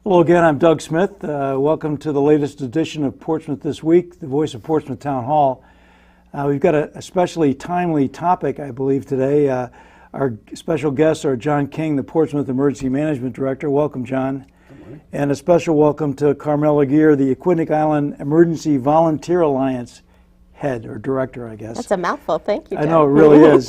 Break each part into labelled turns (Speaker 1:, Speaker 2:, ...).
Speaker 1: Hello again, I'm Doug Smith. Welcome to the latest edition of Portsmouth This Week, the voice of Portsmouth Town Hall. We've got an especially timely topic, I believe, today. Our special guests are John King, the Portsmouth Emergency Management Director. Welcome, John.
Speaker 2: Good morning.
Speaker 1: And a special welcome to Carmella Geer, the Aquidneck Island Emergency Volunteer Alliance head, or director, I guess.
Speaker 3: That's a mouthful. Thank you, Doug.
Speaker 1: I know, it really is.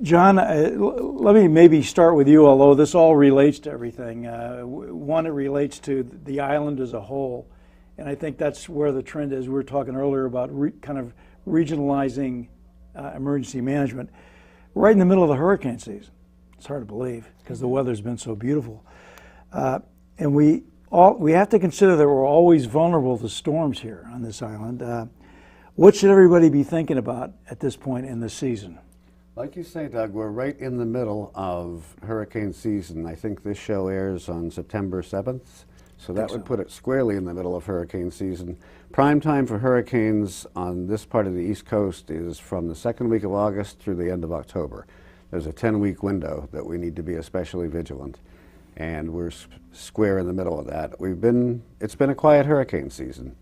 Speaker 1: John, let me maybe start with you, although this all relates to everything. One, it relates to the island as a whole, and I think that's where the trend is. We were talking earlier about kind of regionalizing emergency management. Right in the middle of the hurricane season. It's hard to believe because the weather's been so beautiful. And we have to consider that we're always vulnerable to storms here on this island. What should everybody be thinking about at this point in the season?
Speaker 2: Like you say, Doug, we're right in the middle of hurricane season. I think this show airs on September 7th, so that would put it squarely in the middle of hurricane season. Prime time for hurricanes on this part of the East Coast is from the second week of August through the end of October. There's a 10-week window that we need to be especially vigilant, and we're square in the middle of that. It's been a quiet hurricane season.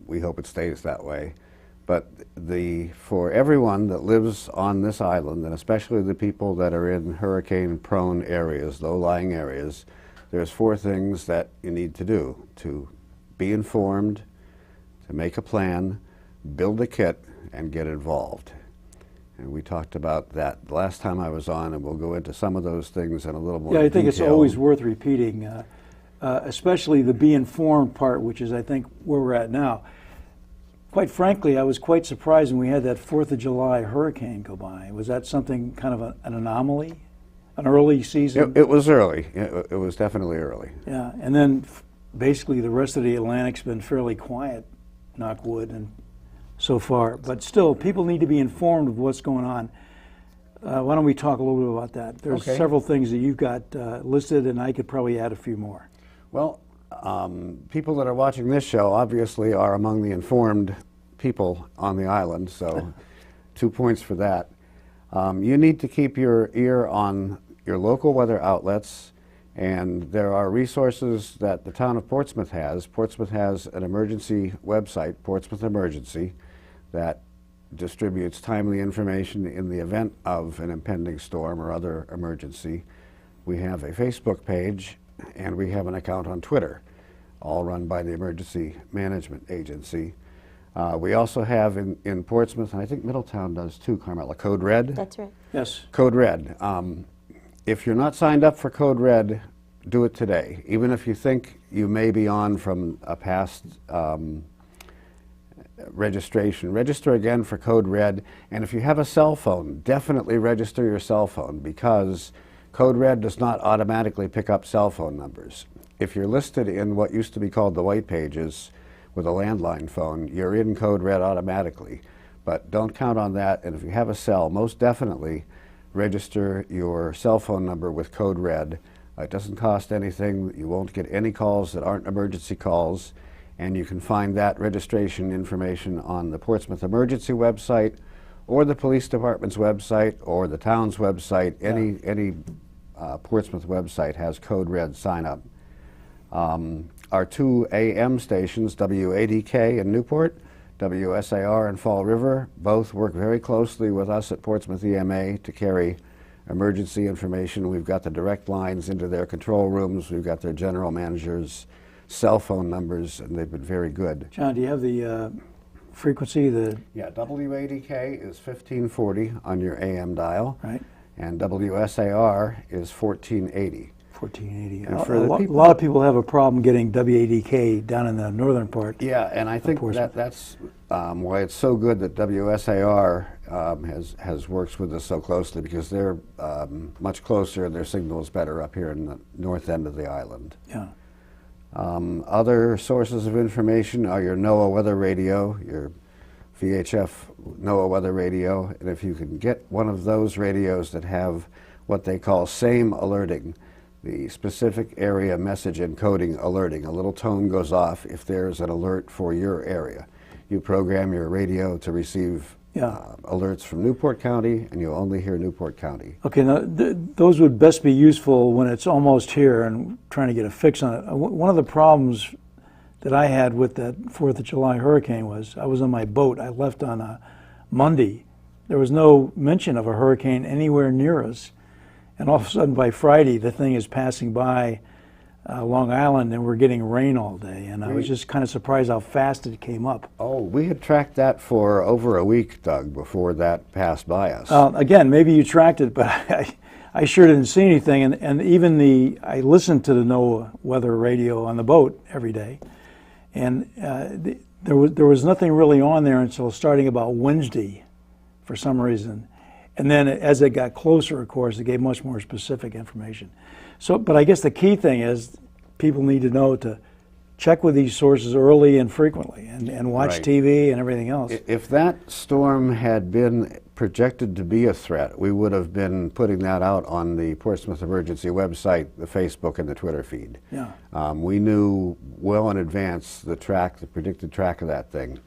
Speaker 2: We hope it stays that way. But for everyone that lives on this island, and especially the people that are in hurricane-prone areas, low-lying areas, there's 4 things that you need to do: to be informed, to make a plan, build a kit, and get involved. And we talked about that the last time I was on, and we'll go into some of those things in a little more detail.
Speaker 1: Yeah, I think it's always worth repeating, especially the be informed part, which is, I think, where we're at now. Quite frankly, I was quite surprised when we had that 4th of July hurricane go by. Was that something kind of an anomaly? An early season?
Speaker 2: It was early. It was definitely early.
Speaker 1: Yeah, and then basically the rest of the Atlantic's been fairly quiet, knock wood, and so far. But still, people need to be informed of what's going on. Why don't we talk a little bit about that? There's several things that you've got listed, and I could probably add a few more.
Speaker 2: Well, people that are watching this show obviously are among the informed people on the island, so 2 points for that. You need to keep your ear on your local weather outlets, and there are resources that the town of Portsmouth has. Portsmouth has an emergency website, Portsmouth Emergency, that distributes timely information in the event of an impending storm or other emergency. We have a Facebook page, and we have an account on Twitter, all run by the Emergency Management Agency. We also have in Portsmouth, and I think Middletown does too, Carmella, Code Red.
Speaker 3: That's right.
Speaker 1: Yes.
Speaker 2: Code Red. If you're not signed up for Code Red, do it today. Even if you think you may be on from a past registration, register again for Code Red. And if you have a cell phone, definitely register your cell phone, because Code Red does not automatically pick up cell phone numbers. If you're listed in what used to be called the white pages with a landline phone, you're in Code Red automatically. But don't count on that, and if you have a cell, most definitely register your cell phone number with Code Red. It doesn't cost anything. You won't get any calls that aren't emergency calls, and you can find that registration information on the Portsmouth Emergency website, or the police department's website, or the town's website. Any Portsmouth website has Code Red sign up. Our 2 AM stations, WADK in Newport, WSAR in Fall River, both work very closely with us at Portsmouth EMA to carry emergency information. We've got the direct lines into their control rooms. We've got their general managers' cell phone numbers, and they've been very good.
Speaker 1: John, do you have the frequency?
Speaker 2: Yeah, WADK is 1540 on your AM dial,
Speaker 1: right,
Speaker 2: and WSAR is 1480.
Speaker 1: 1480.
Speaker 2: And for
Speaker 1: a lot of people have a problem getting WADK down in the northern part.
Speaker 2: Yeah, and I think that's why it's so good that WSAR works with us so closely, because they're much closer and their signal is better up here in the north end of the island.
Speaker 1: Yeah.
Speaker 2: Other sources of information are your NOAA weather radio, your VHF NOAA weather radio, and if you can get one of those radios that have what they call SAME alerting, the specific area message encoding alerting. A little tone goes off if there's an alert for your area. You program your radio to receive alerts from Newport County, and you'll only hear Newport County.
Speaker 1: Okay, now those would best be useful when it's almost here and trying to get a fix on it. One of the problems that I had with that 4th of July hurricane was I was on my boat. I left on a Monday. There was no mention of a hurricane anywhere near us. And all of a sudden by Friday, the thing is passing by Long Island, and we're getting rain all day. And I was just kind of surprised how fast it came up.
Speaker 2: Oh, we had tracked that for over a week, Doug, before that passed by us.
Speaker 1: Again, maybe you tracked it, but I sure didn't see anything. And even I listened to the NOAA weather radio on the boat every day. And there was nothing really on there until starting about Wednesday for some reason. And then as it got closer, of course, it gave much more specific information. So, but I guess the key thing is people need to know to check with these sources early and frequently and watch TV and everything else.
Speaker 2: If that storm had been projected to be a threat, we would have been putting that out on the Portsmouth Emergency website, the Facebook, and the Twitter feed.
Speaker 1: Yeah.
Speaker 2: We knew well in advance the predicted track of that thing.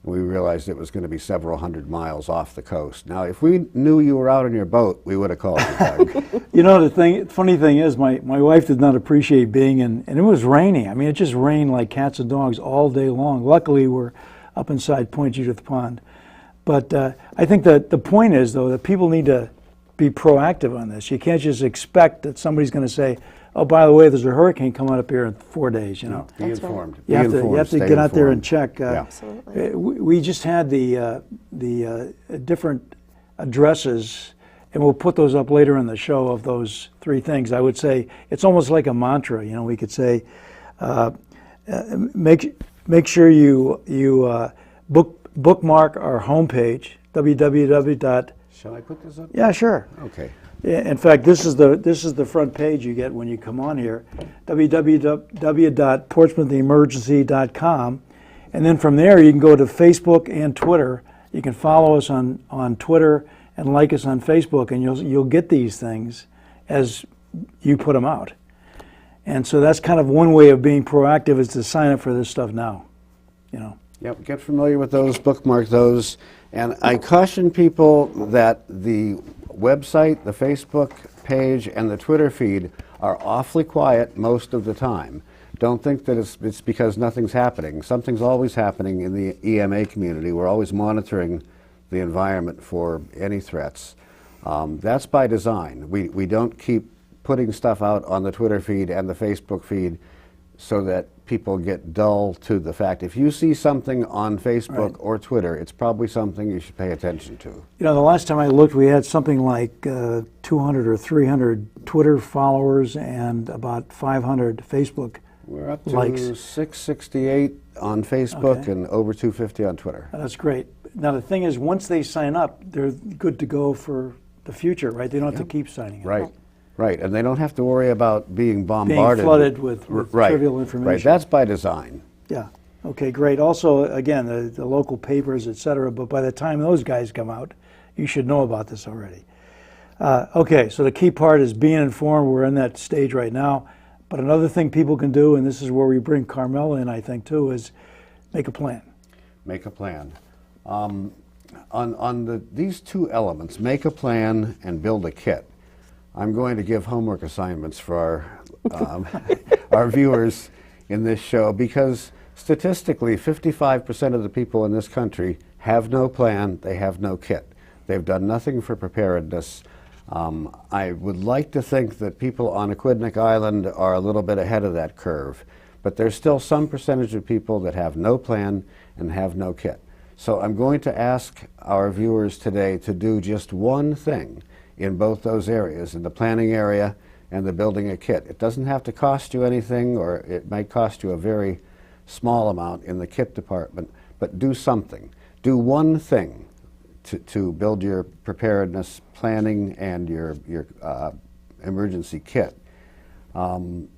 Speaker 2: We realized it was going to be several hundred miles off the coast. Now, if we knew you were out on your boat, we would have called you, Doug.
Speaker 1: You know, the funny thing is, my wife did not appreciate being in, and it was raining. I mean, it just rained like cats and dogs all day long. Luckily, we're up inside Point Judith Pond. But I think that the point is, though, that people need to be proactive on this. You can't just expect that somebody's going to say, oh, by the way, there's a hurricane coming up here in 4 days, you know.
Speaker 2: Be informed.
Speaker 1: You have to get out there and check.
Speaker 3: Absolutely.
Speaker 1: We just had the different addresses, and we'll put those up later in the show of those 3 things. I would say it's almost like a mantra. You know, we could say, make sure you bookmark our homepage, www.
Speaker 2: Shall I put this up?
Speaker 1: Yeah, sure.
Speaker 2: Okay.
Speaker 1: In fact, this is the front page you get when you come on here, www.portsmouthemergency.com, and then from there you can go to Facebook and Twitter. You can follow us on Twitter and like us on Facebook, and you'll get these things as you put them out. And so that's kind of one way of being proactive, is to sign up for this stuff now, you know.
Speaker 2: Yep, get familiar with those, bookmark those, and I caution people that the website, the Facebook page, and the Twitter feed are awfully quiet most of the time. Don't think that it's because nothing's happening. Something's always happening in the EMA community. We're always monitoring the environment for any threats. That's by design. We don't keep putting stuff out on the Twitter feed and the Facebook feed so that people get dull to the fact. If you see something on Facebook or Twitter, it's probably something you should pay attention to.
Speaker 1: You know, the last time I looked, we had something like 200 or 300 Twitter followers and about 500 Facebook
Speaker 2: We're up to
Speaker 1: likes.
Speaker 2: 668 on Facebook and over 250 on Twitter.
Speaker 1: That's great. Now, the thing is, once they sign up, they're good to go for the future, right? They don't have to keep signing up.
Speaker 2: Right. Right, and they don't have to worry about being bombarded.
Speaker 1: Being flooded with trivial information.
Speaker 2: Right, that's by design.
Speaker 1: Yeah. Okay, great. Also, again, the local papers, et cetera, but by the time those guys come out, you should know about this already. Okay, so the key part is being informed. We're in that stage right now. But another thing people can do, and this is where we bring Carmella in, I think, too, is make a plan.
Speaker 2: Make a plan. On these 2 elements, make a plan and build a kit, I'm going to give homework assignments for our viewers in this show, because statistically 55% of the people in this country have no plan, they have no kit. They've done nothing for preparedness. I would like to think that people on Aquidneck Island are a little bit ahead of that curve, but there's still some percentage of people that have no plan and have no kit. So I'm going to ask our viewers today to do just one thing in both those areas, in the planning area and the building a kit. It doesn't have to cost you anything, or it might cost you a very small amount in the kit department, but do something. Do one thing to build your preparedness planning and your emergency kit. One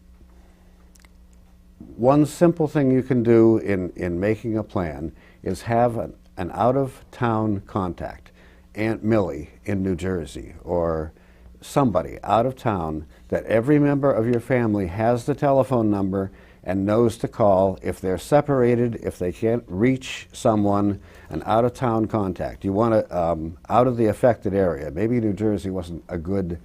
Speaker 2: simple thing you can do in making a plan is have an out-of-town contact. Aunt Millie in New Jersey, or somebody out of town that every member of your family has the telephone number and knows to call if they're separated, if they can't reach someone, an out-of-town contact. You want to, out of the affected area. Maybe New Jersey wasn't a good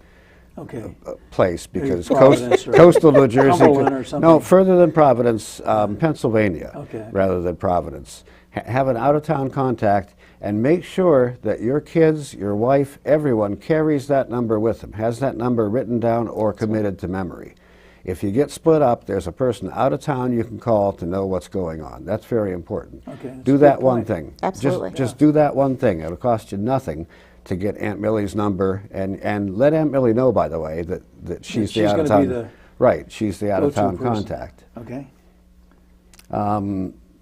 Speaker 2: place because coastal New Jersey, no, further than Providence, Pennsylvania, rather than Providence. Have an out-of-town contact and make sure that your kids, your wife, everyone carries that number with them, has that number written down or committed to memory. If you get split up, there's a person out of town you can call to know what's going on. That's very important. Do that one thing.
Speaker 3: Absolutely.
Speaker 2: Just do that one thing. It'll cost you nothing to get Aunt Millie's number, and let Aunt Millie know, by the way, that she's the out of town. Right, she's the out of town contact.
Speaker 1: Okay.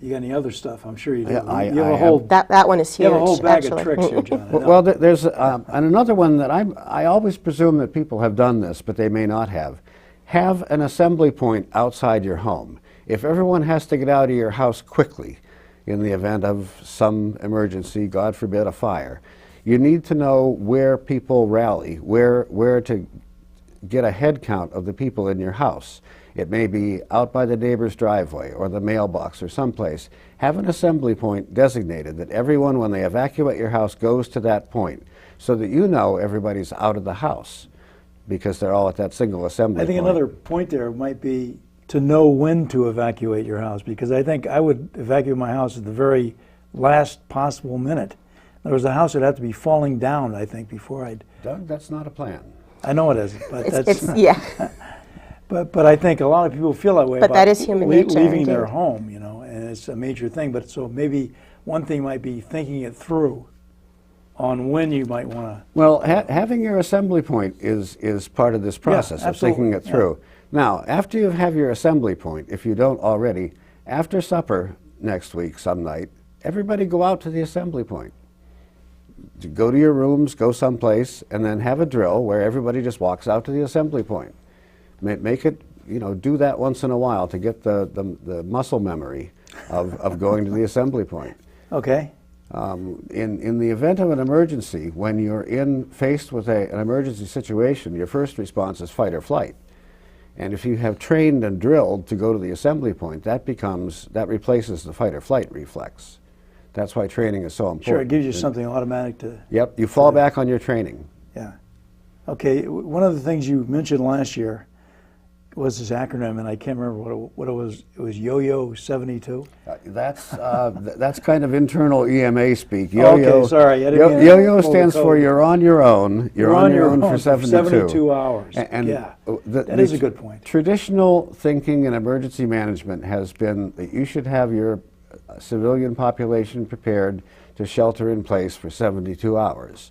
Speaker 1: You got any other stuff? I'm sure you do.
Speaker 2: Yeah,
Speaker 1: you have a whole
Speaker 3: that one is huge.
Speaker 1: You have a whole bag
Speaker 3: actually.
Speaker 1: of tricks here, John.
Speaker 2: Well, there's and another one that I always presume that people have done this, but they may not have. Have an assembly point outside your home. If everyone has to get out of your house quickly in the event of some emergency, God forbid a fire, you need to know where people rally, where to get a head count of the people in your house. It may be out by the neighbor's driveway or the mailbox or someplace. Have an assembly point designated that everyone, when they evacuate your house, goes to that point so that you know everybody's out of the house because they're all at that single assembly point.
Speaker 1: I think another point there might be to know when to evacuate your house, because I think I would evacuate my house at the very last possible minute. There was a house that had to be falling down, I think, before I'd...
Speaker 2: Doug, that's not a plan.
Speaker 1: I know it isn't, but that's...
Speaker 3: yeah.
Speaker 1: But I think a lot of people feel that way
Speaker 3: but
Speaker 1: about
Speaker 3: that is human nature,
Speaker 1: leaving
Speaker 3: indeed.
Speaker 1: their home, you know, and it's a major thing. But so maybe one thing might be thinking it through on when you might want to...
Speaker 2: Well, having your assembly point is part of this process of thinking it through. Now, after you have your assembly point, if you don't already, after supper next week, some night, everybody go out to the assembly point. Go to your rooms, go someplace, and then have a drill where everybody just walks out to the assembly point. Make it, you know, do that once in a while to get the muscle memory of going to the assembly point.
Speaker 1: Okay.
Speaker 2: In the event of an emergency, when you're faced with an emergency situation, your first response is fight or flight. And if you have trained and drilled to go to the assembly point, that replaces the fight or flight reflex. That's why training is so important.
Speaker 1: Sure, it gives you something automatic to...
Speaker 2: Yep, you fall back on your training.
Speaker 1: Yeah. Okay, one of the things you mentioned last year was this acronym, and I can't remember what it was. It was Yo-Yo 72?
Speaker 2: That's kind of internal EMA speak. Yo-yo,
Speaker 1: okay, sorry.
Speaker 2: Yo-yo stands for you're on your own. You're on your own for
Speaker 1: 72 hours. And
Speaker 2: yeah,
Speaker 1: that is a good point.
Speaker 2: Traditional thinking in emergency management has been that you should have your civilian population prepared to shelter in place for 72 hours.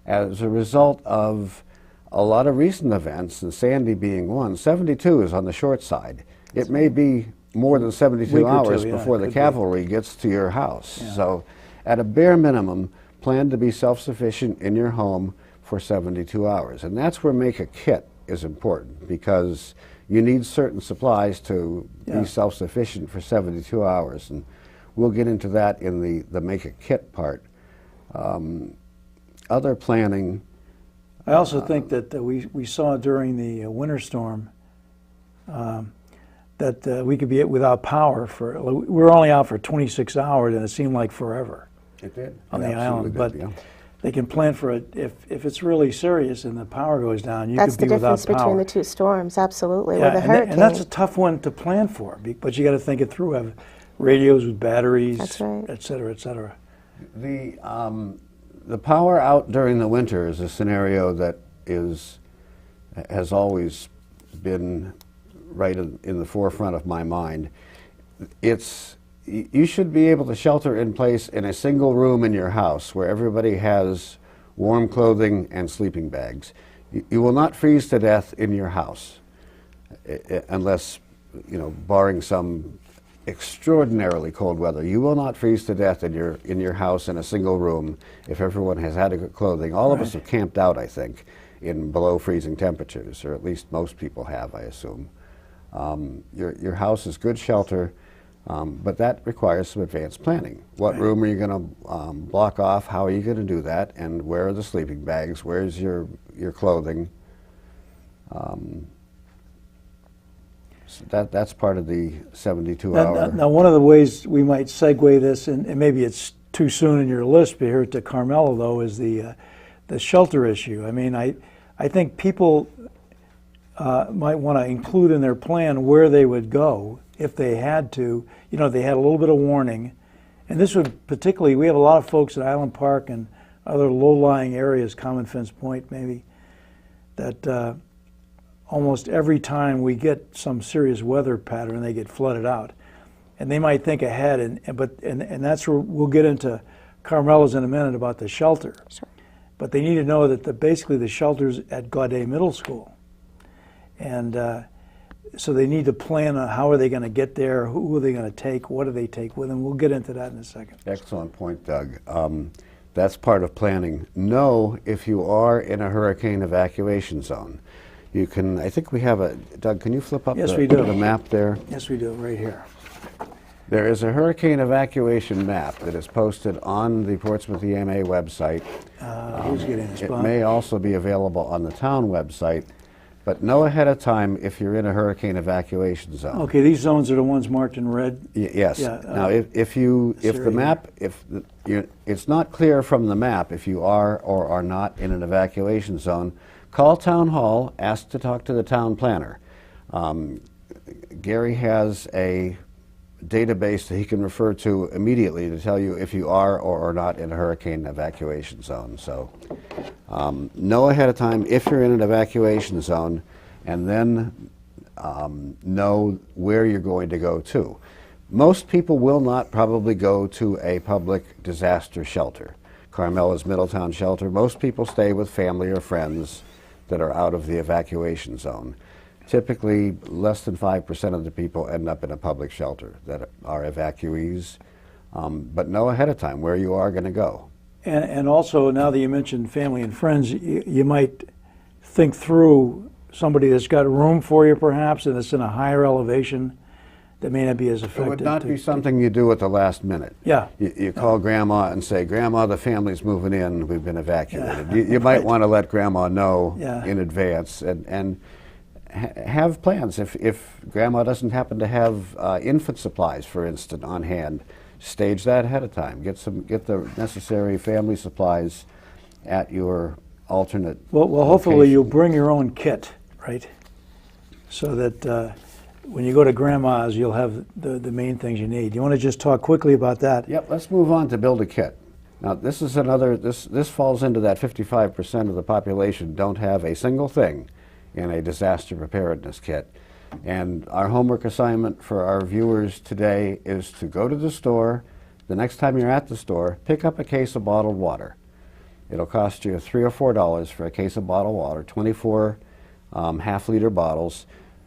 Speaker 2: As a result of a lot of recent events, and Sandy being one, 72 is on the short side. It may be more than 72 hours before the cavalry gets to your house. Yeah. So at a bare minimum, plan to be self-sufficient in your home for 72 hours. And that's where make a kit is important, because you need certain supplies to be self-sufficient for 72 hours. And we'll get into that in the make a kit part. Other planning.
Speaker 1: I also think that we saw during the winter storm that we could be without power for, we were only out for 26 hours, and it seemed like forever.
Speaker 2: It did.
Speaker 1: On the island. But they can plan for it. If it's really serious and the power goes down, you could be without power.
Speaker 3: That's the difference between the two storms, absolutely, with a hurricane.
Speaker 1: And that's a tough one to plan for, but you got to think it through. Have radios with batteries, et cetera, et cetera.
Speaker 2: The power out during the winter is a scenario that has always been right in the forefront of my mind. You should be able to shelter in place in a single room in your house where everybody has warm clothing and sleeping bags. You will not freeze to death in your house unless, you know, barring some extraordinarily cold weather. You will not freeze to death in your house in a single room if everyone has adequate clothing. All of us have camped out, I think, in below freezing temperatures, or at least most people have, I assume. Your house is good shelter, but that requires some advanced planning. What room are you going to block off? How are you going to do that? And where are the sleeping bags? Where's your clothing? So that's part of the 72
Speaker 1: Now,
Speaker 2: hour.
Speaker 1: now, one of the ways we might segue this, and maybe it's too soon in your list, but here to Carmella though, is the shelter issue. I mean, I think people might want to include in their plan where they would go if they had to. You know, they had a little bit of warning, and this would particularly. We have a lot of folks at Island Park and other low-lying areas, Common Fence Point maybe, that almost every time we get some serious weather pattern, they get flooded out. And they might think ahead, and that's where we'll get into Carmella's in a minute about the shelter.
Speaker 3: Sure.
Speaker 1: But they need to know that basically the shelter's at Gaudet Middle School. And so they need to plan on how are they going to get there, who are they going to take, what do they take with them. We'll get into that in a second.
Speaker 2: Excellent point, Doug. That's part of planning. Know if you are in a hurricane evacuation zone. You can, I think we have a, Doug, can you flip up
Speaker 1: Yes,
Speaker 2: the,
Speaker 1: we do.
Speaker 2: the map there?
Speaker 1: Yes, we do, right here.
Speaker 2: There is a hurricane evacuation map that is posted on the Portsmouth EMA website.
Speaker 1: Who's getting this?
Speaker 2: It
Speaker 1: Bob?
Speaker 2: may also be available on the town website, but know ahead of time if you're in a hurricane evacuation zone.
Speaker 1: Okay, these zones are the ones marked in red.
Speaker 2: Yes.
Speaker 1: Yeah,
Speaker 2: Now, if the map, it's not clear from the map if you are or are not in an evacuation zone, call Town Hall, ask to talk to the town planner. Gary has a database that he can refer to immediately to tell you if you are or are not in a hurricane evacuation zone. So know ahead of time if you're in an evacuation zone, and then know where you're going to go to. Most people will not probably go to a public disaster shelter. Carmella's Middletown shelter, most people stay with family or friends that are out of the evacuation zone. Typically, less than 5% of the people end up in a public shelter that are evacuees. But know ahead of time where you are going to go.
Speaker 1: And also, now that you mentioned family and friends, you might think through somebody that's got room for you perhaps, and that's in a higher elevation that may not be as effective.
Speaker 2: It would not be something you do at the last minute.
Speaker 1: Yeah.
Speaker 2: You call Grandma and say, Grandma, the family's moving in, we've been evacuated. You might want to let Grandma know in advance and have plans. If Grandma doesn't happen to have infant supplies, for instance, on hand, stage that ahead of time. Get the necessary family supplies at your alternate
Speaker 1: Well, hopefully
Speaker 2: location.
Speaker 1: you'll bring your own kit, right? So that when you go to Grandma's, you'll have the main things you need. You want to just talk quickly about that?
Speaker 2: Yep, let's move on to build a kit. Now, this is another, this falls into that 55% of the population don't have a single thing in a disaster preparedness kit. And our homework assignment for our viewers today is to go to the store. The next time you're at the store, pick up a case of bottled water. It'll cost you $3 or $4 for a case of bottled water, 24 half-liter bottles.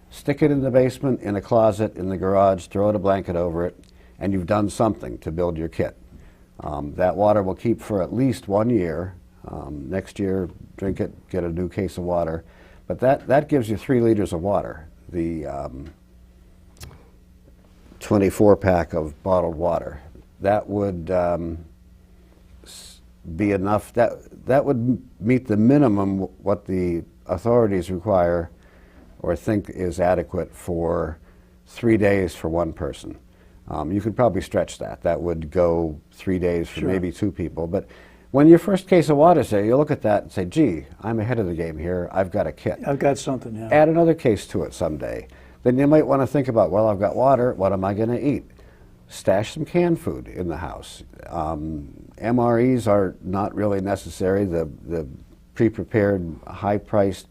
Speaker 2: Stick it in the basement, in a closet, in the garage, throw a blanket over it, and you've done something to build your kit. That water will keep for at least 1 year. Next year, drink it, get a new case of water. But that gives you 3 liters of water, the 24-pack of bottled water. That would be enough. That would meet the minimum what the authorities require or think is adequate for 3 days for one person. You could probably stretch that. That would go 3 days for maybe 2 people. But when your first case of water, say, you look at that and say, gee, I'm ahead of the game here. I've got a kit.
Speaker 1: I've got something, yeah.
Speaker 2: Add another case to it someday. Then you might want to think about, well, I've got water. What am I going to eat? Stash some canned food in the house. MREs are not really necessary. The pre-prepared, high-priced,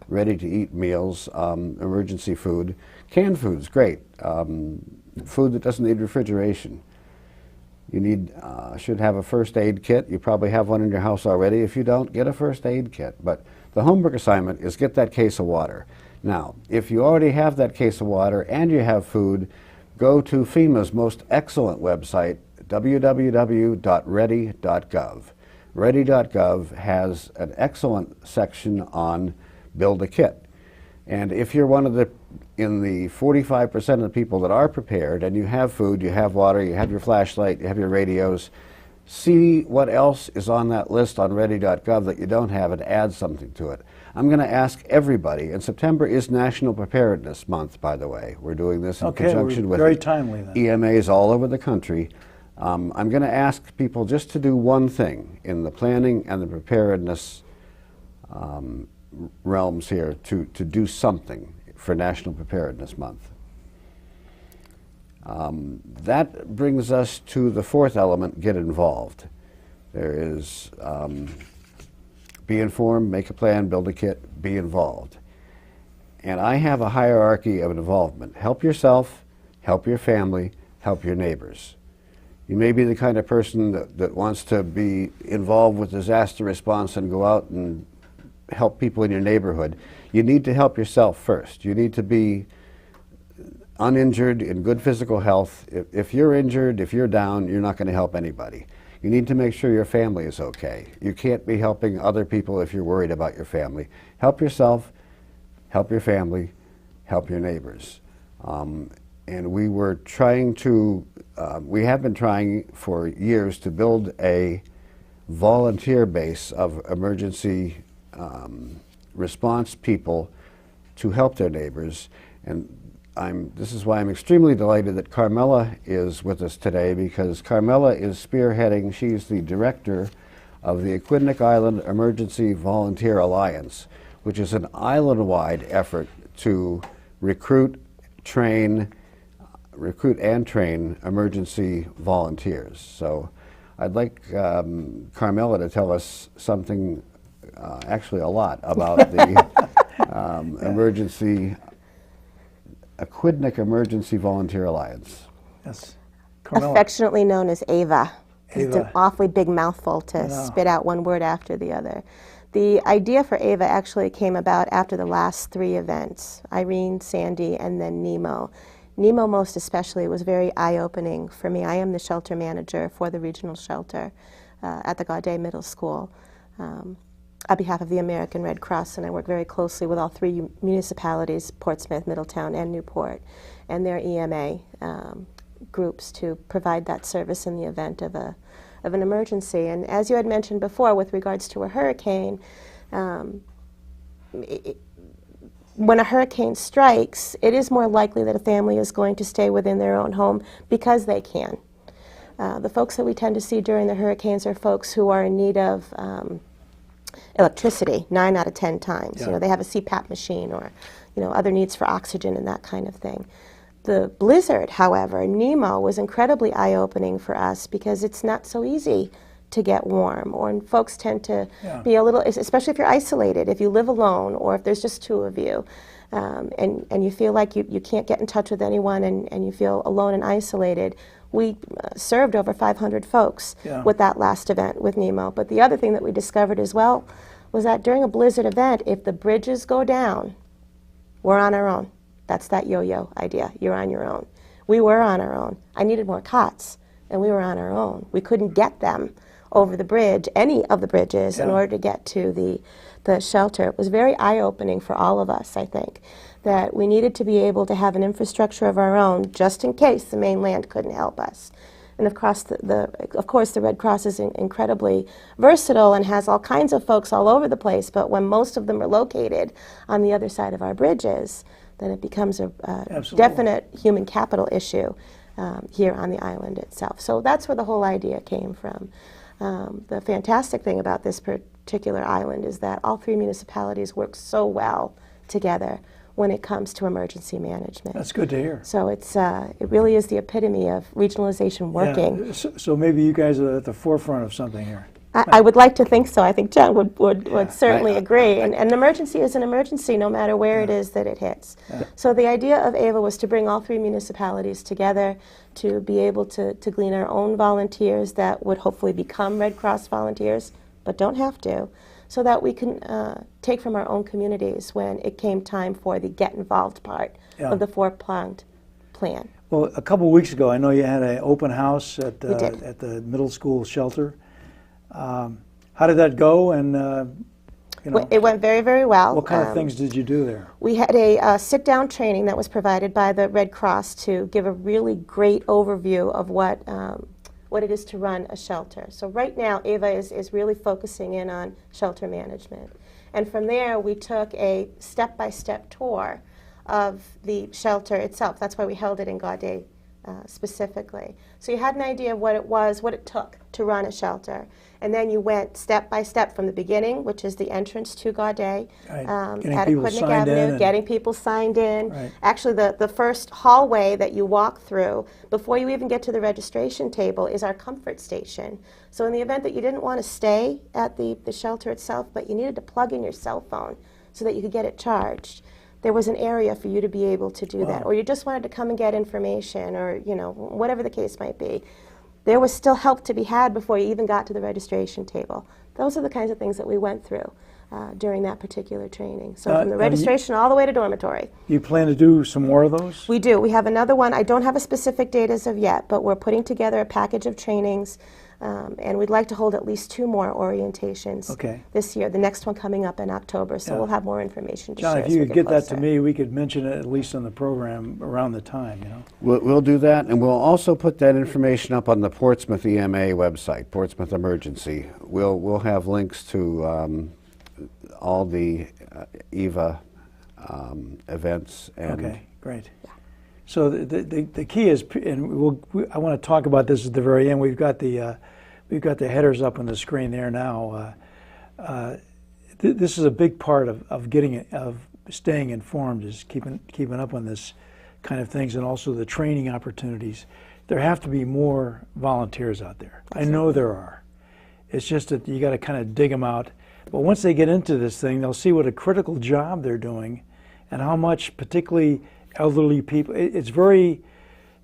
Speaker 2: ready-to-eat meals, emergency food. Canned food's great. Food that doesn't need refrigeration. You should have a first aid kit. You probably have one in your house already. If you don't, get a first aid kit. But the homework assignment is get that case of water. Now, if you already have that case of water and you have food, go to FEMA's most excellent website, www.ready.gov. Ready.gov has an excellent section on build a kit. And if you're in the 45% of the people that are prepared and you have food, you have water, you have your flashlight, you have your radios, See what else is on that list on ready.gov that you don't have and add something to it. I'm going to ask everybody, and September is National Preparedness Month, by the way. We're doing this in conjunction with
Speaker 1: very timely then.
Speaker 2: EMAs all over the country. I'm going to ask people just to do one thing in the planning and the preparedness realms here, to do something for National Preparedness Month. That brings us to the fourth element, get involved. There is be informed, make a plan, build a kit, be involved. And I have a hierarchy of involvement. Help yourself, help your family, help your neighbors. You may be the kind of person that wants to be involved with disaster response and go out and help people in your neighborhood. You need to help yourself first. You need to be uninjured, in good physical health. If you're injured, if you're down, you're not going to help anybody. You need to make sure your family is okay. You can't be helping other people if you're worried about your family. Help yourself, help your family, help your neighbors. And we were trying to, we have been trying for years to build a volunteer base of emergency response people to help their neighbors. And this is why I'm extremely delighted that Carmella is with us today, because Carmella is spearheading, she's the director of the Aquidneck Island Emergency Volunteer Alliance, which is an island-wide effort to recruit and train emergency volunteers. So I'd like Carmella to tell us something, actually a lot, about the Aquidneck Emergency Volunteer Alliance.
Speaker 1: Yes.
Speaker 3: Affectionately known as AVA. It's an
Speaker 1: AVA.
Speaker 3: awfully big mouthful to spit out one word after the other. The idea for AVA actually came about after the last three events, Irene, Sandy, and then Nemo. Nemo most especially was very eye-opening for me. I am the shelter manager for the regional shelter at the Gaudet Middle School on behalf of the American Red Cross, and I work very closely with all three municipalities, Portsmouth, Middletown, and Newport, and their EMA groups to provide that service in the event of an emergency. And as you had mentioned before, with regards to a hurricane, when a hurricane strikes, it is more likely that a family is going to stay within their own home because they can. The folks that we tend to see during the hurricanes are folks who are in need of electricity 9 out of 10 times.
Speaker 1: Yeah.
Speaker 3: You know, they have a CPAP machine or, you know, other needs for oxygen and that kind of thing. The blizzard, however, Nemo, was incredibly eye-opening for us because it's not so easy to get warm, or folks tend to be a little, especially if you're isolated, if you live alone or if there's just two of you, and you feel like you can't get in touch with anyone and you feel alone and isolated. We served over 500 folks with that last event with Nemo. But the other thing that we discovered as well was that during a blizzard event, if the bridges go down, we're on our own. That's that yo-yo idea. You're on your own. We were on our own. I needed more cots, and we were on our own. We couldn't get them over the bridge, any of the bridges, in order to get to the shelter. It was very eye-opening for all of us, I think, that we needed to be able to have an infrastructure of our own just in case the mainland couldn't help us. And of course, the Red Cross is incredibly versatile and has all kinds of folks all over the place, but when most of them are located on the other side of our bridges, then it becomes a definite human capital issue here on the island itself. So that's where the whole idea came from. The fantastic thing about this particular island is that all three municipalities work so well together when it comes to emergency management.
Speaker 1: That's good to hear.
Speaker 3: So it really is the epitome of regionalization working.
Speaker 1: Yeah. So maybe you guys are at the forefront of something here.
Speaker 3: I would like to think so. I think John would certainly agree. And an emergency is an emergency no matter where it is that it hits. So the idea of AVA was to bring all three municipalities together to be able to glean our own volunteers that would hopefully become Red Cross volunteers, but don't have to, so that we can take from our own communities when it came time for the get involved part of the four-pronged plan.
Speaker 1: Well, a couple of weeks ago, I know you had an open house at the middle school shelter. How did that go? And you know,
Speaker 3: it went very, very well.
Speaker 1: What kind of things did you do there?
Speaker 3: We had a sit-down training that was provided by the Red Cross to give a really great overview of what what it is to run a shelter. So right now, Ava is really focusing in on shelter management. And from there, we took a step-by-step tour of the shelter itself. That's why we held it in Gaudet specifically. So you had an idea of what it was, what it took to run a shelter. And then you went step by step from the beginning, which is the entrance to Gaudet,
Speaker 1: Right.
Speaker 3: at
Speaker 1: Getting people
Speaker 3: Aquidneck
Speaker 1: signed in
Speaker 3: Avenue,
Speaker 1: and-
Speaker 3: getting people signed in.
Speaker 1: Right.
Speaker 3: Actually, the first hallway that you walk through, before you even get to the registration table, is our comfort station. So in the event that you didn't want to stay at the shelter itself, but you needed to plug in your cell phone so that you could get it charged, there was an area for you to be able to do that. Or you just wanted to come and get information, or whatever the case might be. There was still help to be had before you even got to the registration table. Those are the kinds of things that we went through during that particular training. So from the registration all the way to dormitory.
Speaker 1: You plan to do some more of those?
Speaker 3: We do. We have another one. I don't have a specific date as of yet, but we're putting together a package of trainings, and we'd like to hold at least 2 more orientations this year. The next one coming up in October, so we'll have more information to
Speaker 1: John,
Speaker 3: share
Speaker 1: if
Speaker 3: as
Speaker 1: you
Speaker 3: we
Speaker 1: could
Speaker 3: get
Speaker 1: get that
Speaker 3: closer.
Speaker 1: to me, we could mention it at least on the program around the time,
Speaker 2: We'll do that, and we'll also put that information up on the Portsmouth EMA website, Portsmouth Emergency. We'll have links to all the EVA events. And
Speaker 1: Okay, great. So the key is, and I want to talk about this at the very end. We've got the headers up on the screen there now. This is a big part of staying informed, is keeping up on this kind of things, and also the training opportunities. There have to be more volunteers out there. I know there are. It's just that you got to kind of dig them out. But once they get into this thing, they'll see what a critical job they're doing, and how much, particularly elderly people, it's very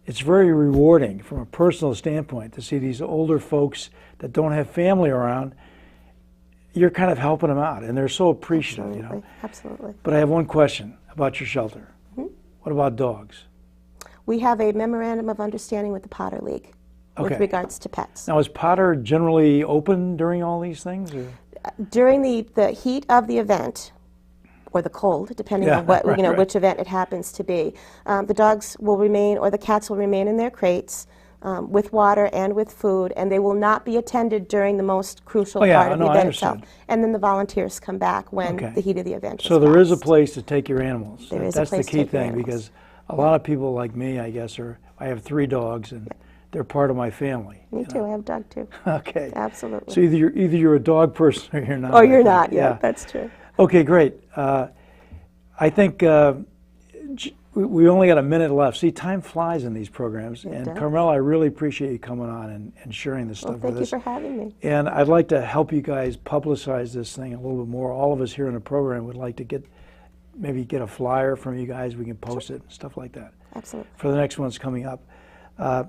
Speaker 1: rewarding from a personal standpoint to see these older folks that don't have family around. You're kind of helping them out, and they're so appreciative.
Speaker 3: Absolutely. Absolutely.
Speaker 1: But I have one question about your shelter. What about dogs?
Speaker 3: We have a memorandum of understanding with the Potter League with regards to pets.
Speaker 1: Now, is Potter generally open during all these things? Or?
Speaker 3: During the heat of the event, or the cold, depending on what which event it happens to be, the dogs will remain, or the cats will remain in their crates with water and with food, and they will not be attended during the most crucial part of the event itself. And then the volunteers come back when the heat of the event is
Speaker 1: So there is a
Speaker 3: passed.
Speaker 1: place to take your animals.
Speaker 3: There is a
Speaker 1: That's
Speaker 3: place
Speaker 1: the
Speaker 3: to
Speaker 1: key
Speaker 3: take your
Speaker 1: thing,
Speaker 3: animals.
Speaker 1: because a lot of people like me, I guess, I have 3 dogs, and they're part of my family.
Speaker 3: Me too. I have a dog too.
Speaker 1: Okay.
Speaker 3: Absolutely.
Speaker 1: So either you're a dog person or you're not.
Speaker 3: Or
Speaker 1: I
Speaker 3: you're
Speaker 1: think.
Speaker 3: not. Yeah, that's true.
Speaker 1: Okay, great. I think we only got a minute left. See, time flies in these programs.
Speaker 3: It
Speaker 1: And
Speaker 3: does.
Speaker 1: Carmella, I really appreciate you coming on and sharing this stuff
Speaker 3: Well, thank
Speaker 1: with
Speaker 3: you
Speaker 1: us.
Speaker 3: for having me.
Speaker 1: And I'd like to help you guys publicize this thing a little bit more. All of us here in the program would like to maybe get a flyer from you guys. We can post it and stuff like that.
Speaker 3: Absolutely.
Speaker 1: For the next ones coming up. I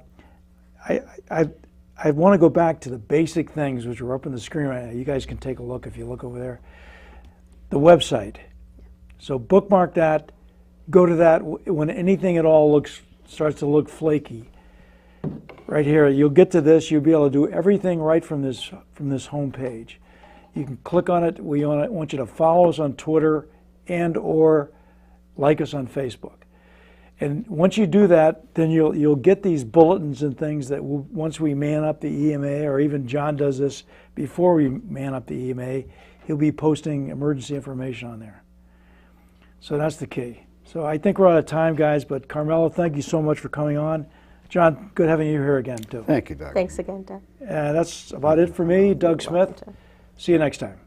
Speaker 1: want to go back to the basic things which are up on the screen right now. You guys can take a look if you look over there. The website. So bookmark that. Go to that when anything at all starts to look flaky. Right here, you'll get to this. You'll be able to do everything right from this home page. You can click on it. We want you to follow us on Twitter and/or like us on Facebook. And once you do that, then you'll get these bulletins and things that once we man up the EMA, or even John does this before we man up the EMA, he'll be posting emergency information on there. So that's the key. So I think we're out of time, guys, but Carmella, thank you so much for coming on. John, good having you here again, too.
Speaker 2: thank you, Doug.
Speaker 3: Thanks again, Doug.
Speaker 1: That's about it for me, Doug Smith. See you next time.